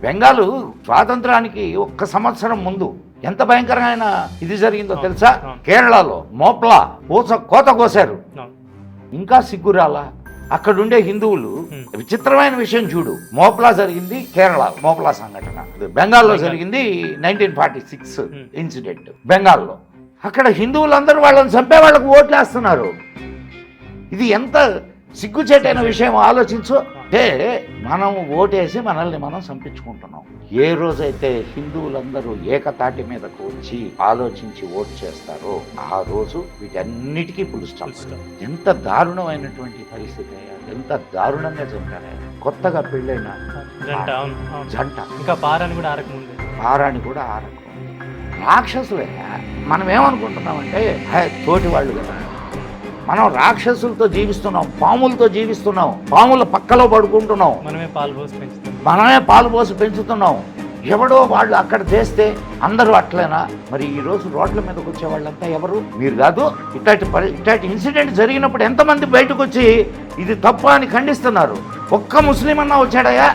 బెంగాలు స్వాతంత్రానికి 1 సంవత్సరం ముందు ఎంత భయంకరమైన ఇది జరిగిందో తెలుసా? కేరళలో మోప్లా కోత కోసారు. ఇంకా సిగ్గురాలా? అక్కడుండే హిందువులు, విచిత్రమైన విషయం చూడు, మోప్లా జరిగింది కేరళ, మోప్లా సంఘటన. బెంగాల్లో జరిగింది 1946 ఇన్సిడెంట్ బెంగాల్లో. అక్కడ హిందువులందరూ వాళ్ళని చంపే వాళ్ళకు ఓట్లు వేస్తున్నారు. ఇది ఎంత సిగ్గుచేటైన విషయం ఆలోచించు. అంటే మనం ఓటేసి మనల్ని మనం చంపించుకుంటున్నాం. ఏ రోజైతే హిందువులందరూ ఏకతాటి మీదకు వచ్చి ఆలోచించి ఓటు చేస్తారో ఆ రోజు వీటన్నిటికీ పులుస్తాం. ఎంత దారుణమైనటువంటి పరిస్థితి, ఎంత దారుణంగా చంపారు. కొత్తగా పెళ్ళైన జంట, ఇంకా పారాని కూడా ఆరకముంది. రాక్షసులే. మనం ఏమనుకుంటున్నామంటే తోటి వాళ్ళు కదా, మనం రాక్షసులతో జీవిస్తున్నాం, పాములతో జీవిస్తున్నాం, పాముల పక్కలో పడుకుంటున్నాం, మనమే పాలు పోసి పెంచుతున్నాం. ఎవడో వాళ్ళు అక్కడ చేస్తే అందరూ అట్లేనా? మరి ఈ రోజు రోడ్ల మీదకి వచ్చే వాళ్ళంతా ఎవరు? మీరు కాదు. ఇట్లాంటి ఇన్సిడెంట్ జరిగినప్పుడు ఎంతమంది బయటకు వచ్చి ఇది తప్పు అని ఖండిస్తున్నారు? ఒక్క ముస్లిం అన్నా వచ్చాడయా?